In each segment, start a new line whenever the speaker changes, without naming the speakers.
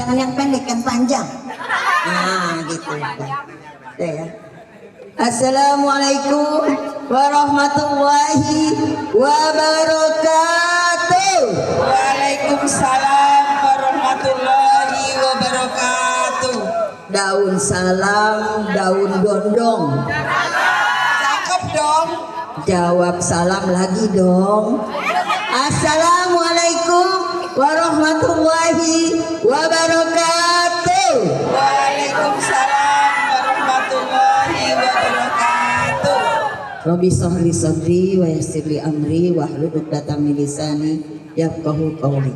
Jangan yang pendek, yang panjang. Nah, gitu. Ya. Assalamualaikum warahmatullahi wabarakatuh.
Waalaikumsalam warahmatullahi wabarakatuh.
Daun salam, daun dondong.
Cakep dong.
Jawab salam lagi dong. Assalamualaikum warahmatullahi wabarakatuh.
Waalaikumsalam warahmatullahi wabarakatuh.
Rabbi shrah li sadri wa yassir li amri wahlul 'uqdatam min lisani yafqahu qawli.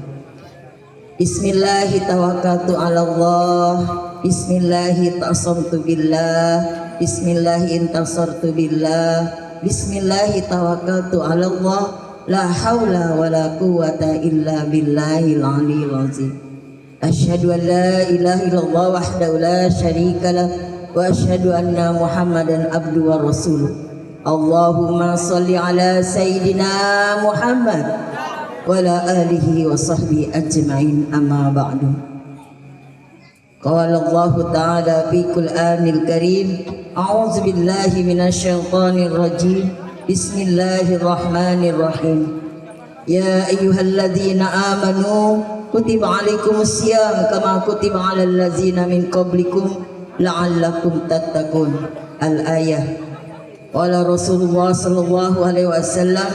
Bismillahi tawakkaltu 'ala Allah. Bismillahi ta'asamtu billah. Bismillahi intasartu billah. Bismillahi tawakkaltu 'ala Allah. La haula wa la quwwata illa billahil aliyyil azim. Asyhadu an la ilaha illallah wahdahu la syarika lah wa asyhadu anna Muhammadan abduhu wa rasuluh. Allahumma shalli ala sayyidina Muhammad wa ala alihi wa sahbihi ajma'in, amma ba'du. Qala Allah ta'ala fi Qur'anil Karim, a'udzu billahi minasyaitonir rajim. Bismillahirrahmanirrahim. Ya ayyuhalladzina amanu kutiba alaikumus syiyam kama kutiba alal ladzina min qablikum la'allakum tattaqun. Al-ayah. Qala Rasulullah sallallahu alaihi wasallam,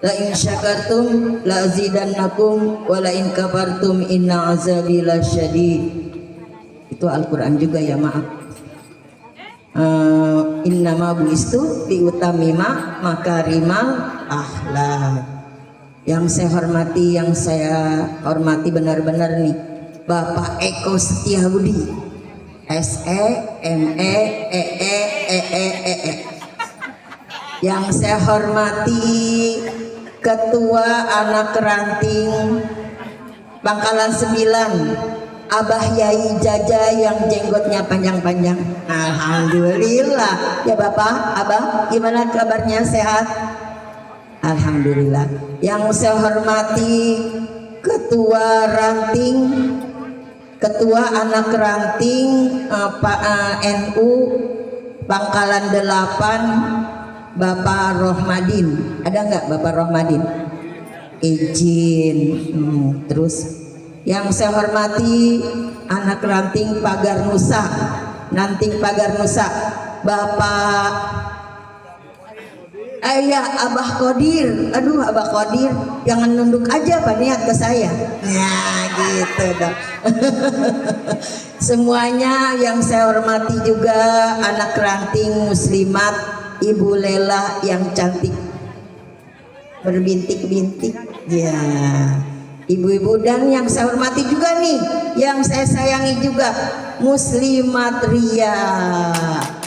la in syakartum la azidannakum wa la in kafartum inna azabi lasyadid. Itu Al-Qur'an juga ya, maaf. Innama buistu biutamima makarimal akhlak. Yang saya hormati benar-benar nih Bapak Eko Setiabudi, SEMEEEEE. Yang saya hormati Ketua Anak Ranting Bangkalan 9, Abah Yai Jaja yang jenggotnya panjang-panjang. Alhamdulillah. Ya Bapak, Abah, gimana kabarnya, sehat? Alhamdulillah. Yang saya hormati Ketua Ranting, Ketua Anak Ranting Pak NU Bangkalan 8, Bapak Rohmadin. Ada nggak Bapak Rohmadin? Izin. Terus yang saya hormati Anak Ranting Pagar Nusa, Nanting Pagar Nusa, Bapak Abah Kodir. Aduh, Abah Kodir, jangan nunduk aja Pak, niat ke saya. Ya gitu dong. Semuanya yang saya hormati juga Anak Ranting Muslimat, Ibu Lela yang cantik berbintik-bintik. Ya. Ibu-ibu dan yang saya hormati juga nih, yang saya sayangi juga, Muslimat Ria,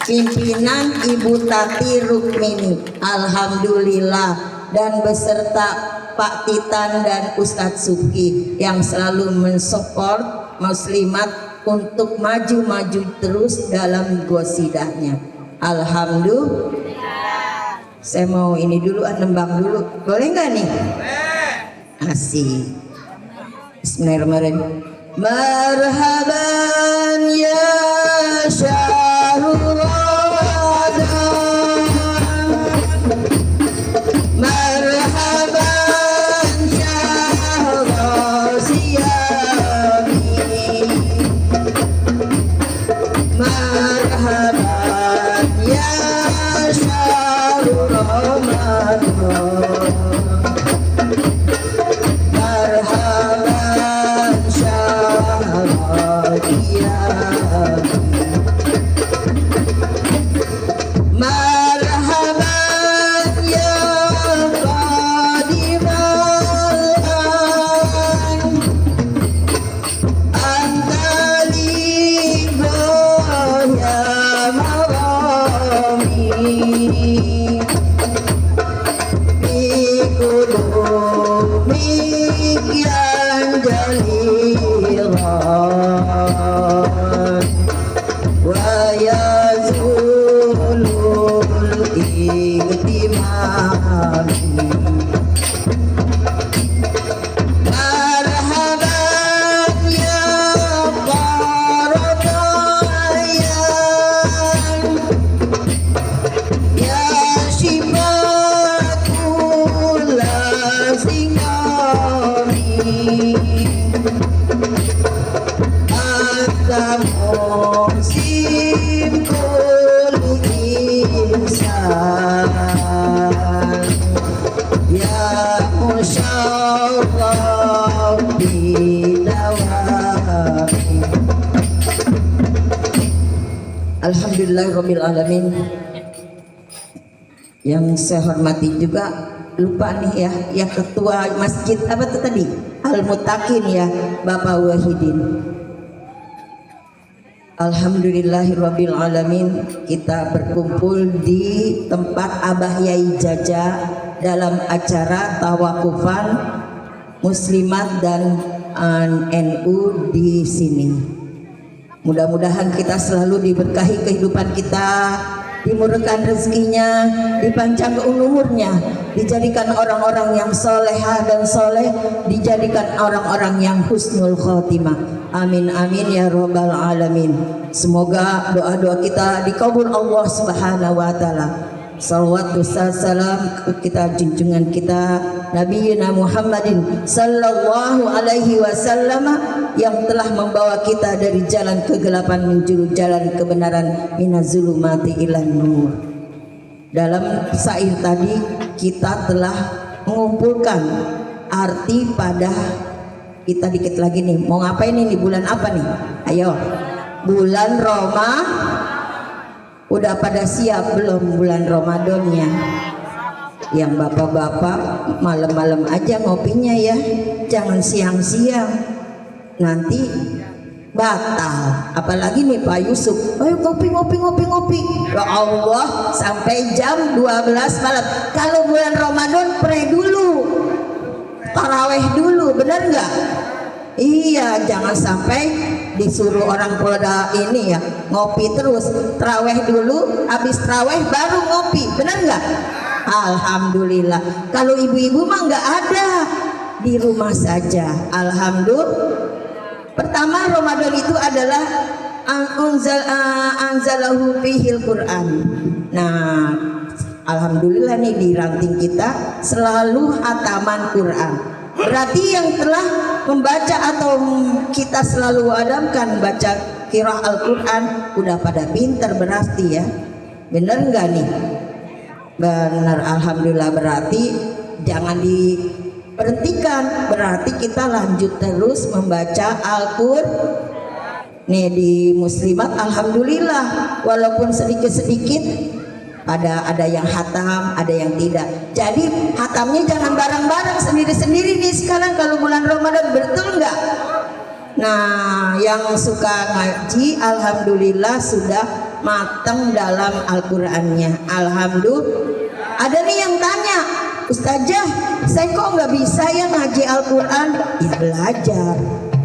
pimpinan Ibu Tati Rukmini. Alhamdulillah. Dan beserta Pak Titan dan Ustadz Suki yang selalu mensupport Muslimat untuk maju-maju terus dalam gosidahnya. Alhamdulillah. Saya mau ini dulu, nembang dulu, boleh nggak nih? Asik. Bismillahirrahmanirrahim. Marhaban ya syahrul Ramadan, marhaban ya Rasyami, marhaban ya syahrul Ramadan. Marhaban syahrul Alhamdulillahirrabbilalamin. Yang saya hormati juga, lupa nih ya ketua masjid apa tuh tadi, Al-Muttaqin ya, Bapak Wahidin. Alhamdulillahirrabbilalamin, kita berkumpul di tempat Abah Yai Jaja dalam acara tawakufan muslimat dan NU di sini. Mudah-mudahan kita selalu diberkahi kehidupan kita, dimurahkan rezekinya, dipanjang umurnya, dijadikan orang-orang yang solehah dan soleh, dijadikan orang-orang yang husnul khotimah. Amin amin ya robbal alamin. Semoga doa-doa kita dikabul Allah Subhanahu wa taala. Salawat salam kita junjungan kita Nabi Muhammadin sallallahu alaihi wasallam yang telah membawa kita dari jalan kegelapan menuju jalan kebenaran, minazulumati ilan nur. Dalam syair tadi kita telah mengumpulkan arti pada kita dikit lagi nih. Mau ngapain ini, bulan apa nih? Ayo. Bulan Roma. Udah pada siap belum bulan Ramadannya? Yang bapak-bapak malam-malam aja ngopinya ya, jangan siang-siang, nanti batal. Apalagi nih Pak Yusuf, ayo ngopi. Ya Allah, sampai jam 12 malam. Kalau bulan Ramadan pray dulu, taraweh dulu, benar nggak? Iya, jangan sampai disuruh orang pada ini ya ngopi terus. Taraweh dulu, habis taraweh baru ngopi, benar nggak? Alhamdulillah. Kalau ibu-ibu mah nggak ada, di rumah saja. Alhamdulillah. Pertama, Ramadan itu adalah anzalahu fihil Quran. Nah, alhamdulillah nih di ranting kita selalu hataman Quran. Berarti yang telah membaca atau kita selalu adamkan baca qiraah Al-Quran udah pada pinter berarti ya. Bener nggak nih? Bener, alhamdulillah. Berarti jangan diberhentikan, berarti kita lanjut terus membaca Al-Quran. Nih di muslimat alhamdulillah walaupun sedikit-sedikit ada yang hatam, ada yang tidak. Jadi hatamnya jangan bareng-bareng, sendiri-sendiri nih sekarang kalau bulan Ramadan, betul nggak? Nah, yang suka ngaji alhamdulillah sudah matang dalam Al-Qur'annya. Alhamdulillah. Ada nih yang tanya, Ustazah, saya kok nggak bisa ya ngaji Al-Qur'an? Ya belajar.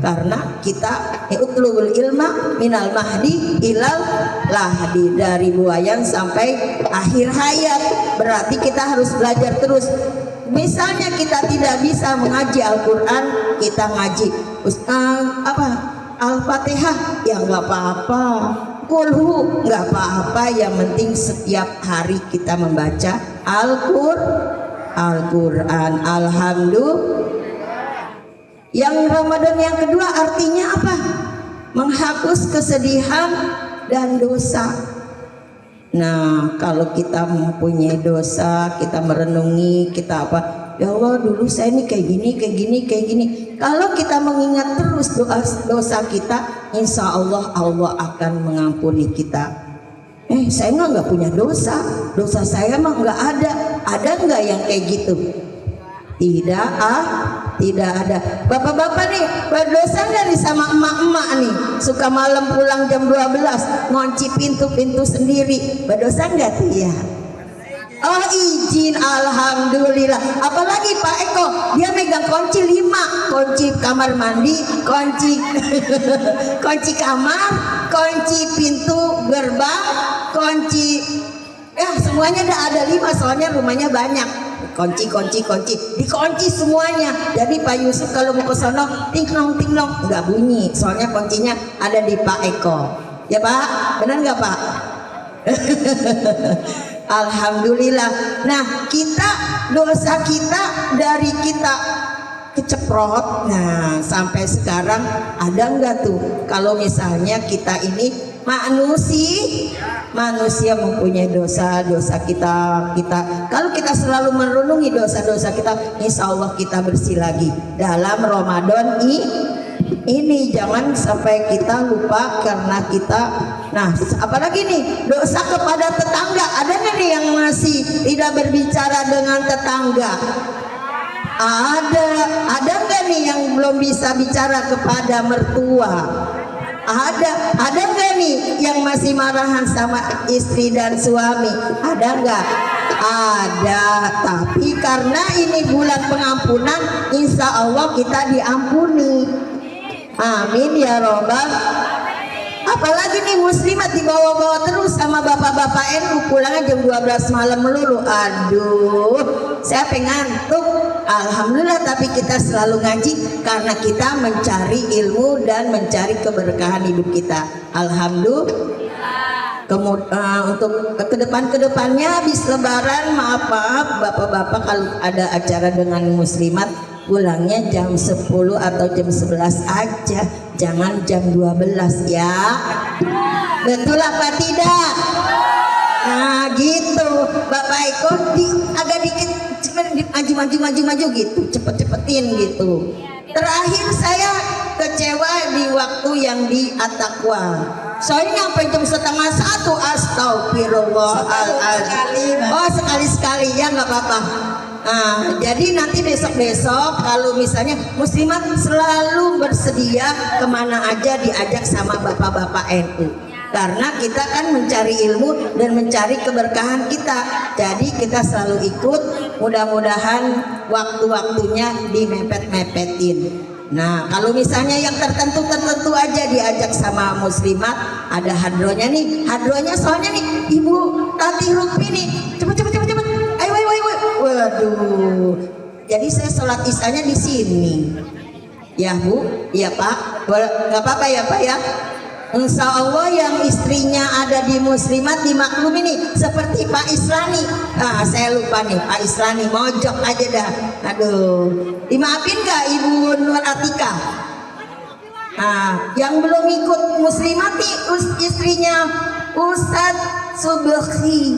Karena kita utlubul ilma minal mahdi ilal lahdi, dari buayan sampai akhir hayat. Berarti kita harus belajar terus. Misalnya kita tidak bisa mengaji Al-Quran, kita ngaji Al-Fatihah, ya nggak apa-apa. Kulhu nggak apa-apa. Yang penting setiap hari kita membaca Al-Quran. Alhamdulillah. Yang Ramadan yang kedua artinya apa? Menghapus kesedihan dan dosa. Nah, kalau kita mempunyai dosa, kita merenungi, kita apa? Ya Allah, dulu saya ini kayak gini. Kalau kita mengingat terus dosa kita, insya Allah Allah akan mengampuni kita. Saya nggak punya dosa saya mah nggak ada. Ada nggak yang kayak gitu? Tidak ada. Bapak-bapak nih berdosa nggak nih sama emak-emak nih, suka malam pulang jam 12 ngunci pintu sendiri, berdosa nggak tuh ya? Oh, izin, alhamdulillah. Apalagi Pak Eko, dia megang kunci 5, kunci kamar mandi, kunci kunci kamar, kunci pintu gerbang, kunci semuanya ada 5, soalnya rumahnya banyak. Kunci dikunci semuanya. Jadi Pak Yusuf kalau mau ke sono ting nong nggak bunyi, soalnya kuncinya ada di Pak Eko. Ya Pak, benar nggak Pak? Alhamdulillah. Nah, dosa kita dari kita keceprot, nah sampai sekarang ada nggak tuh kalau misalnya kita ini manusia mempunyai dosa kita kalau kita selalu merenungi dosa-dosa kita, insya Allah kita bersih lagi dalam Ramadan ini. Jangan sampai kita lupa karena kita Nah, apalagi nih dosa kepada tetangga. Ada nggak nih yang masih tidak berbicara dengan tetangga? Ada nggak nih yang belum bisa bicara kepada mertua? Ada nggak nih yang masih marahan sama istri dan suami? Ada nggak? Ada. Tapi karena ini bulan pengampunan, insya Allah kita diampuni. Amin ya robbal. Apalagi nih muslimat dibawa-bawa terus sama bapak-bapak NU, pulangnya jam 12 malam melulu. Aduh, saya ngantuk. Alhamdulillah, tapi kita selalu ngaji karena kita mencari ilmu dan mencari keberkahan hidup kita. Alhamdulillah. Untuk kedepannya habis lebaran, maaf bapak-bapak kalau ada acara dengan muslimat, pulangnya jam 10 atau jam 11 aja, jangan jam 12 ya. Betul apa tidak? Nah gitu Bapak Eko, agak dikit maju gitu, cepet-cepetin gitu. Terakhir saya kecewa di waktu yang di At-Taqwa, soalnya sampai jam 12:30. Astagfirullahaladzim. Oh sekali-sekali ya, nggak apa-apa. Nah, jadi nanti besok-besok kalau misalnya muslimat selalu bersedia kemana aja diajak sama bapak-bapak NU, karena kita kan mencari ilmu dan mencari keberkahan kita, jadi kita selalu ikut. Mudah-mudahan waktu-waktunya dimepet-mepetin. Nah, kalau misalnya yang tertentu aja diajak sama muslimat, ada hadronya nih. Hadronya soalnya nih Ibu Tati Rukmi nih. Cepet. Ayo. Waduh. Jadi saya sholat isanya di sini. Ya Bu, iya Pak. Nggak apa-apa ya Pak ya. Insya Allah yang istrinya ada di muslimat dimaklumi nih, seperti Pak Islani. Saya lupa nih Pak Islani, mojok aja dah. Aduh, dimaafin gak Ibu Nur Atika? Yang belum ikut muslimat nih istrinya Ustadz Subhi.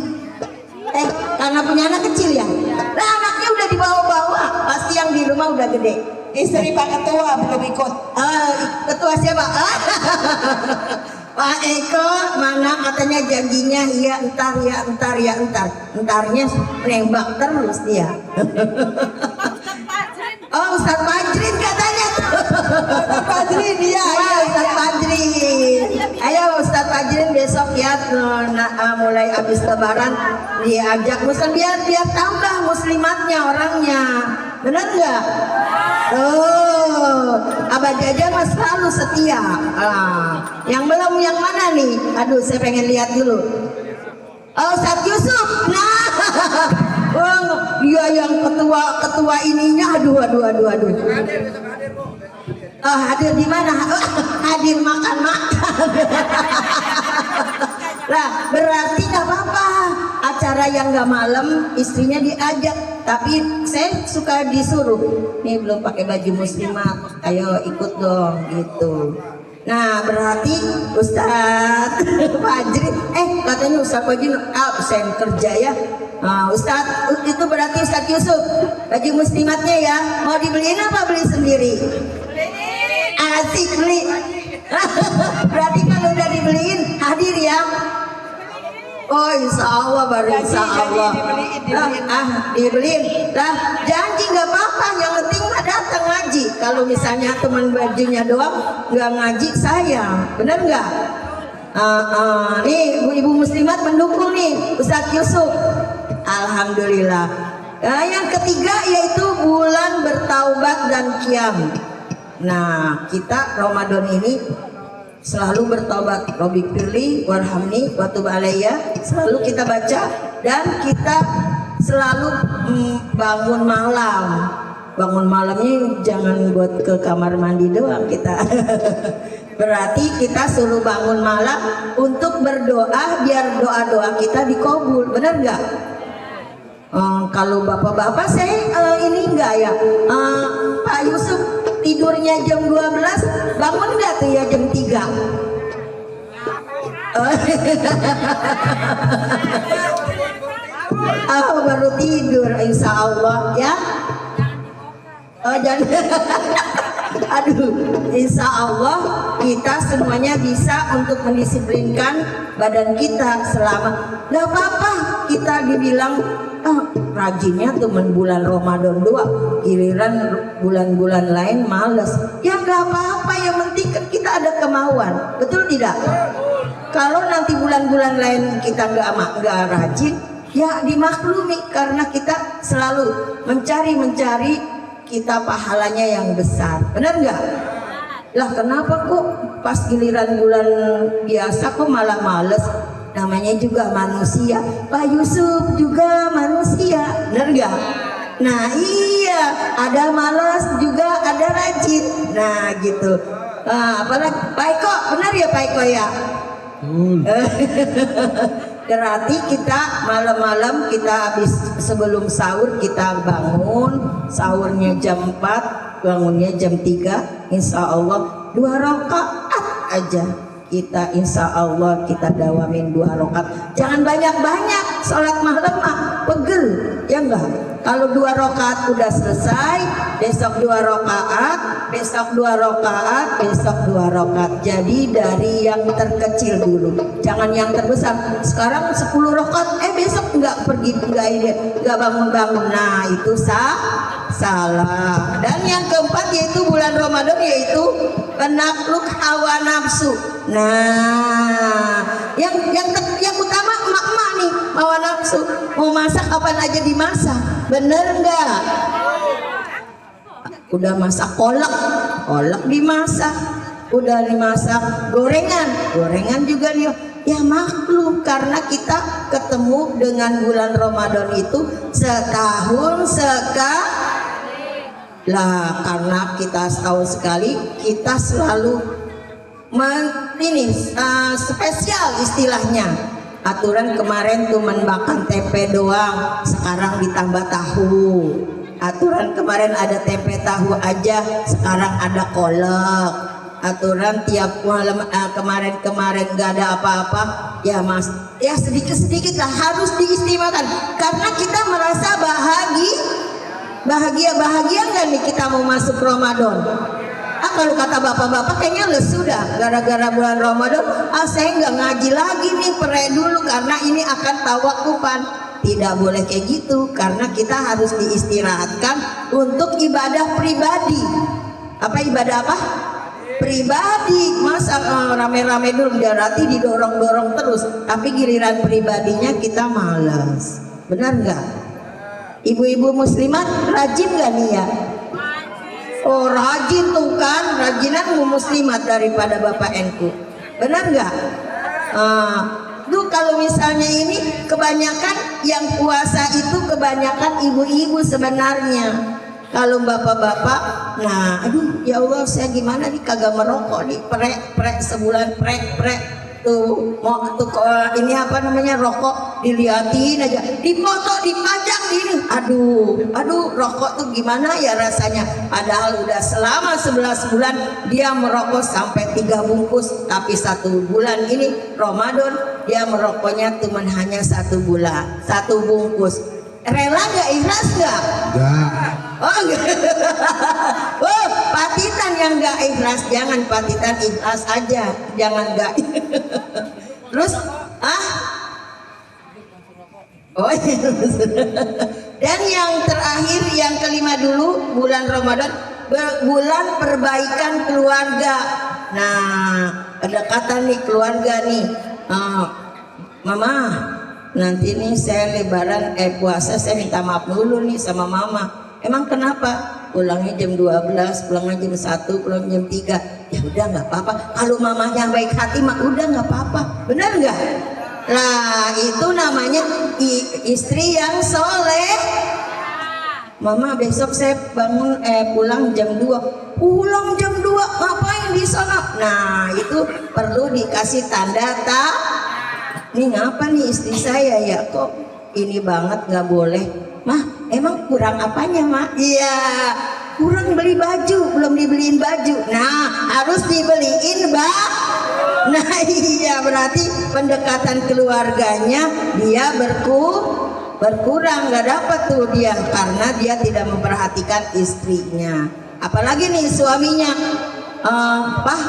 Karena punya anak kecil ya. Nah anaknya udah dibawa-bawa, pasti yang di rumah udah gede.
Istri Pak Ketua belum ikut.
Ketua siapa? Pak Eko mana katanya janjinya iya entar. Entarnya nembak terus dia. Oh Ustaz Fajrin katanya.
Ustaz Fajrin ya.
Ustaz Fajrin. Ayo Ustaz Fajrin besok ya, mulai habis lebaran diajak muslim biar tambah muslimatnya orangnya. Benar nggak? Abah Jaja mas selalu setia. Yang belum yang mana nih? Aduh saya pengen lihat dulu. Ustaz Yusuf. Nah, dia yang ketua ininya. Aduh. Hadir di mana? Hadir makan. Lah berarti nggak apa-apa acara yang nggak malam istrinya diajak, tapi saya suka disuruh nih belum pakai baju muslimat, ayo ikut dong gitu. Nah berarti Ustadz Fajri katanya Ustadz Fajri absen kerja ya. Ustadz itu berarti Ustadz Yusuf baju muslimatnya ya mau dibeliin apa beli sendiri? Asik beli. Berarti kalau udah dibeliin hadir ya. Oh insya Allah baru insya Allah. Dibeliin. Lah janji nggak apa-apa, yang penting mah datang ngaji. Kalau misalnya teman bajunya doang nggak ngaji sayang, bener nggak? Nih ibu-ibu muslimat mendukung nih Ustadz Yusuf. Alhamdulillah. Yang ketiga yaitu bulan bertaubat dan qiyam. Nah kita Ramadan ini selalu bertobat, Robbi firli warhamni wa tub alayya, selalu kita baca, dan kita selalu bangun malam. Bangun malamnya jangan buat ke kamar mandi doang kita. Berarti kita suruh bangun malam untuk berdoa biar doa-doa kita dikabul, benar nggak? Kalau bapak-bapak saya ini enggak ya, Pak Yusuf tidurnya jam 12, bangun enggak tuh ya jam 3? Baru tidur insya Allah ya. Jangan. Aduh, insya Allah kita semuanya bisa untuk mendisiplinkan badan kita selama nggak apa-apa kita dibilang rajinnya temen bulan Ramadan doang, giliran bulan-bulan lain males. Ya nggak apa-apa, yang penting kan kita ada kemauan, betul tidak? Kalau nanti bulan-bulan lain kita nggak rajin, ya dimaklumi karena kita selalu mencari kita pahalanya yang besar, benar nggak? Lah kenapa kok pas giliran bulan biasa kok malah males? Namanya juga manusia, Pak Yusuf juga manusia, benar nggak? Nah iya, ada malas juga ada rajin, nah gitu. Nah, apalagi Pak Eko, benar ya Pak Eko ya? Berarti kita malam-malam kita habis sebelum sahur kita bangun, sahurnya jam 4, bangunnya jam 3, insya Allah 2 rakaat aja kita insya Allah kita dawamin 2 rakaat. Jangan banyak-banyak, sholat malam mah pegel, ya enggak? Kalau 2 rakaat udah selesai, besok 2 rakaat, besok 2 rakaat, besok 2 rakaat. Jadi dari yang terkecil dulu, jangan yang terbesar. Sekarang 10 rakaat, besok enggak pergi, enggak bangun-bangun. Nah itu salah. Dan yang keempat yaitu bulan Ramadan, yaitu penakluk hawa nafsu. Nah yang utama emak-emak nih, hawa nafsu. Mau masak kapan aja dimasak, bener nggak? Udah masak kolak dimasak, udah dimasak gorengan juga nih. Ya maklum, karena kita ketemu dengan bulan Ramadan itu setahun sekali. Lah karena kita setahun sekali, kita selalu spesial istilahnya. Aturan kemarin tuh makan tempe doang, sekarang ditambah tahu. Aturan kemarin ada tempe tahu aja, sekarang ada kolak. Aturan tiap malam kemarin gak ada apa-apa, ya mas, ya sedikit lah harus diistimewakan karena kita merasa bahagia nggak nih kita mau masuk Ramadan? Kalau kata bapak-bapak kayaknya lesu dah gara-gara bulan Ramadan. Saya nggak ngaji lagi nih, pere dulu karena ini akan tawakufan. Tidak boleh kayak gitu karena kita harus diistirahatkan untuk ibadah pribadi. Apa ibadah apa? Pribadi. Masa rame-rame dulu berarti didorong-dorong terus, tapi giliran pribadinya kita malas. Benar nggak? Ibu-ibu muslimat rajin nggak nih ya? Oh rajin tuh kan, rajinan muslimat daripada bapak enku, benar nggak? Tuh kalau misalnya ini kebanyakan yang puasa itu kebanyakan ibu-ibu sebenarnya. Kalau bapak-bapak, nah aduh ya Allah saya gimana nih kagak merokok nih, prek sebulan prek tuh mau tuh ini apa namanya rokok diliatin aja, dipoto dipajang ini, aduh rokok tuh gimana ya rasanya, padahal udah selama 11 bulan dia merokok sampai 3 bungkus, tapi 1 bulan ini Ramadan dia merokoknya cuma hanya 1 bulan 1 bungkus. Rela nggak, ikhlas nggak? Oh enggak. Oh patitan yang nggak ikhlas, jangan patitan, ikhlas aja, jangan nggak. Terus oh iya. Dan yang terakhir yang kelima dulu, bulan Ramadan bulan perbaikan keluarga. Nah kedekatan nih keluarga nih, mama nanti nih saya lebaran puasa saya minta maaf dulu nih sama mama. Emang kenapa? Pulangnya jam 12, pulangnya jam 1, pulang jam 3. Ya udah nggak apa-apa. Kalau mamanya baik hati mah udah nggak apa-apa. Benar nggak? Nah itu namanya istri yang soleh. Mama besok saya bangun pulang jam 2. Pulang jam 2 ngapain di sana? Nah itu perlu dikasih tanda Nih ngapa nih istri saya ya kok ini banget nggak boleh. Mah emang kurang apanya mak? Iya kurang beli baju, belum dibeliin baju. Nah harus dibeliin Nah iya berarti pendekatan keluarganya dia berkurang, nggak dapat tuh dia karena dia tidak memperhatikan istrinya. Apalagi nih suaminya Pah,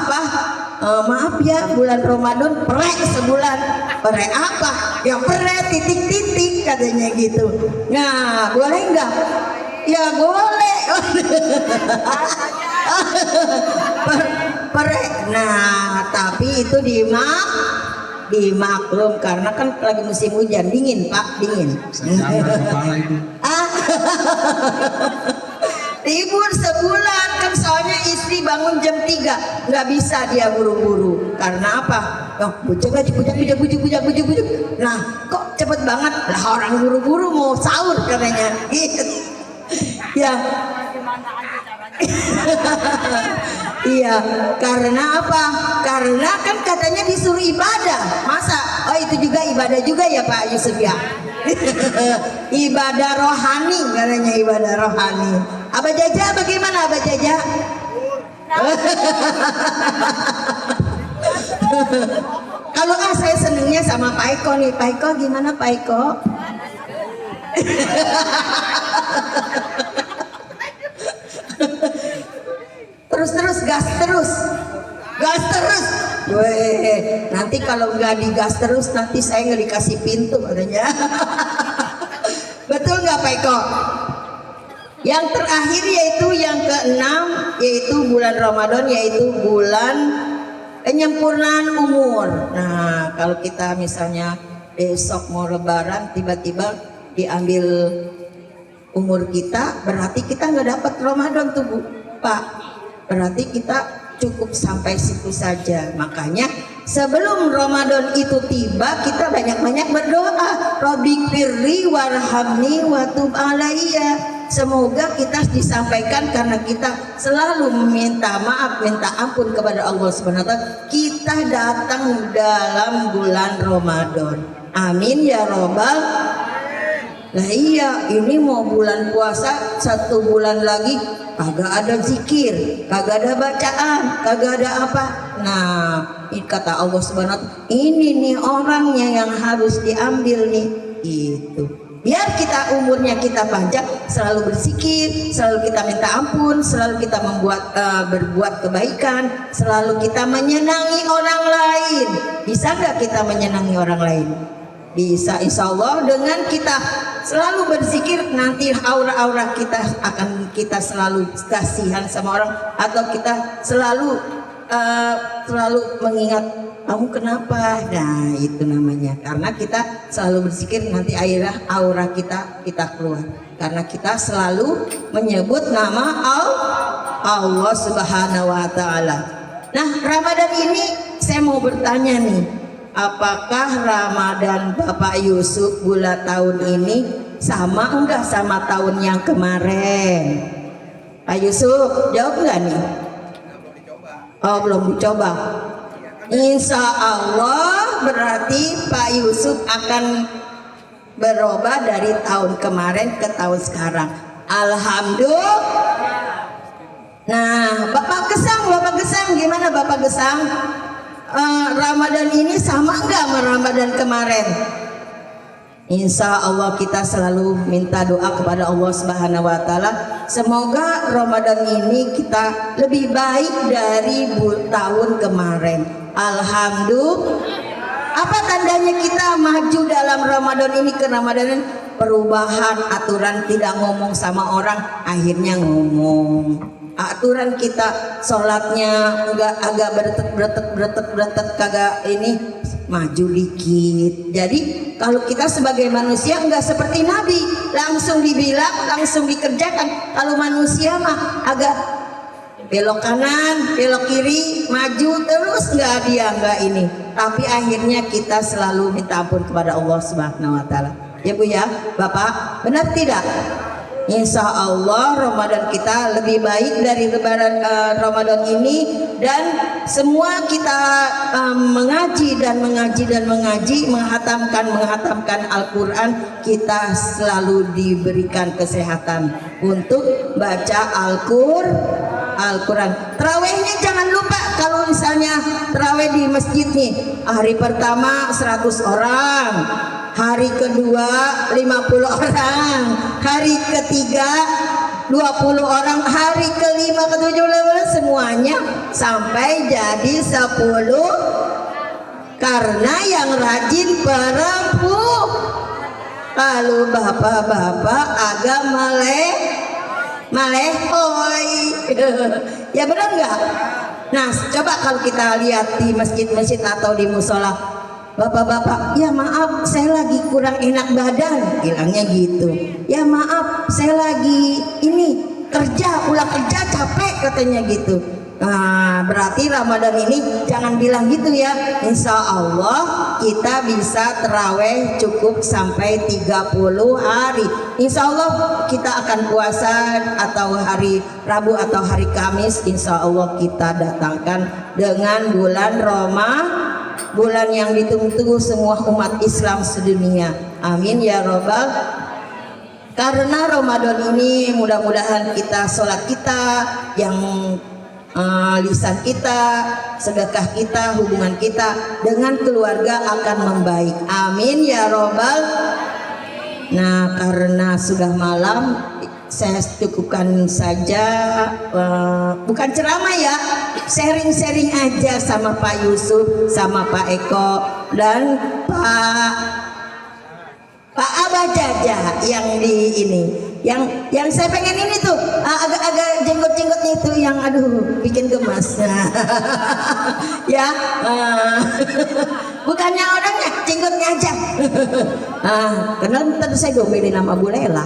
maaf ya, bulan Ramadan perek sebulan. Perek apa? Ya perek titik-titik katanya gitu. Nah, boleh nggak? Ya boleh. Perek. Nah, tapi itu dimaklum karena kan lagi musim hujan, dingin Pak, dingin. Libur sebulan kan, soalnya istri bangun jam 3, nggak bisa dia buru-buru. Karena apa? Oh, bujuk. Nah, kok cepet banget? Lah orang buru-buru mau sahur katanya. Gitu. Ya. Iya, karena apa? Karena kan katanya disuruh ibadah. Masa? Oh, itu juga ibadah juga ya Pak Yusuf ya. Ibadah rohani katanya, ibadah rohani. Abah Jaja bagaimana Abah Jaja? Kalau saya senengnya sama Pak Eko nih. Pak Eko gimana Pak Eko? Terus gas terus. Weh, nanti kalau nggak digas terus nanti saya nggak dikasih pintu katanya. Betul nggak Pak Eko? Yang terakhir yaitu yang keenam, yaitu bulan Ramadan, yaitu bulan penyempurnaan umur. Nah, kalau kita misalnya besok mau lebaran tiba-tiba diambil umur kita, berarti kita nggak dapat Ramadan tuh Bu, Pak. Berarti kita cukup sampai situ saja. Makanya sebelum Ramadan itu tiba, kita banyak-banyak berdoa, Robbighfirli warhamni watub alayya. Semoga kita disampaikan karena kita selalu meminta maaf, minta ampun kepada Allah Subhanahu wa taala. Kita datang dalam bulan Ramadan. Amin ya robbal. Nah iya, ini mau bulan puasa 1 bulan lagi, kagak ada zikir, kagak ada bacaan, kagak ada apa. Nah, ini kata Allah Subhanahu wa taala, ini nih orangnya yang harus diambil nih. Itu. Biar kita umurnya kita panjang, selalu berzikir, selalu kita minta ampun, selalu kita berbuat kebaikan, selalu kita menyenangi orang lain. Bisa nggak kita menyenangi orang lain? Bisa, insya Allah. Dengan kita selalu berzikir, nanti aura-aura kita akan kita selalu kasihan sama orang, atau kita selalu mengingat kamu kenapa. Nah itu namanya, karena kita selalu berzikir, nanti aura kita keluar, karena kita selalu menyebut nama Allah Subhanahu wa taala. Nah, Ramadan ini saya mau bertanya nih, apakah Ramadan Bapak Yusuf bulan tahun ini sama enggak sama tahun yang kemarin? Pak Yusuf jawab enggak nih? Oh, belum dicoba. Insya Allah berarti Pak Yusuf akan berubah dari tahun kemarin ke tahun sekarang. Alhamdulillah. Nah, Bapak Gesang gimana Bapak Gesang? Ramadan ini sama enggak sama Ramadan kemarin? Insya Allah kita selalu minta doa kepada Allah Subhanahu wa taala, semoga Ramadan ini kita lebih baik dari tahun kemarin. Alhamdulillah. Apa tandanya kita maju dalam Ramadan ini ke Ramadan? Perubahan aturan, tidak ngomong sama orang, akhirnya ngomong. Aturan kita sholatnya enggak agak beretet kagak ini, maju dikit. Jadi kalau kita sebagai manusia enggak seperti Nabi, langsung dibilang, langsung dikerjakan. Kalau manusia mah agak belok kanan, belok kiri, maju terus, enggak ini. Tapi akhirnya kita selalu minta ampun kepada Allah Subhanahu wa taala. Ya Bu ya, Bapak, benar tidak? Insya Allah Ramadan kita lebih baik dari lebaran Ramadan ini, dan semua kita mengaji, menghatamkan Al-Quran, kita selalu diberikan kesehatan untuk baca Al-Quran. Terawihnya jangan lupa, kalau misalnya terawih di masjid nih, hari pertama 100 orang, hari kedua 50 orang, hari ketiga 20 orang, hari ke-5 ke-17 semuanya sampai jadi 10 karena yang rajin perempuan. Kalau bapak-bapak agak malehoi. Ya benar nggak? Nah coba kalau kita lihat di masjid-masjid atau di musola, bapak-bapak, ya maaf saya lagi kurang enak badan, bilangnya gitu. Ya maaf saya lagi pulang kerja capek katanya gitu. Nah berarti Ramadan ini jangan bilang gitu ya. Insya Allah kita bisa terawih cukup sampai 30 hari. Insya Allah kita akan puasa atau hari Rabu atau hari Kamis. Insya Allah kita datangkan dengan bulan bulan yang ditunggu-tunggu semua umat Islam sedunia. Amin ya robbal. Karena Ramadan ini mudah-mudahan kita sholat kita yang lisan kita, sedekah kita, hubungan kita dengan keluarga akan membaik. Amin ya robbal. Nah karena sudah malam, saya cukupkan saja, bukan ceramah ya, sharing-sharing aja sama Pak Yusuf, sama Pak Eko dan Pak Abah Jaja yang di ini, yang saya pengen ini tuh agak jenggot-jenggotnya itu yang aduh bikin gemas. Ya, bukannya orangnya, jenggotnya aja. Karena tadi saya domelin nama Bu Lela.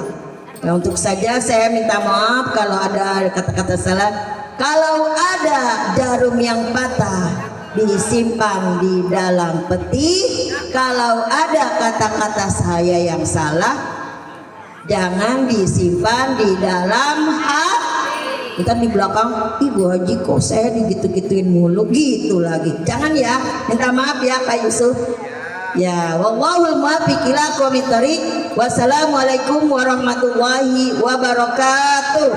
Nah, untuk saja saya minta maaf kalau ada kata-kata salah. Kalau ada jarum yang patah disimpan di dalam peti. Kalau ada kata-kata saya yang salah, jangan disimpan di dalam hati. Kita di belakang, Ibu Haji kok saya digitu-gituin mulu gitu lagi. Jangan ya, minta maaf ya Pak Yusuf. Ya, wallahul muwaffiq ila aqwamit thoriq. Wassalamualaikum warahmatullahi wabarakatuh.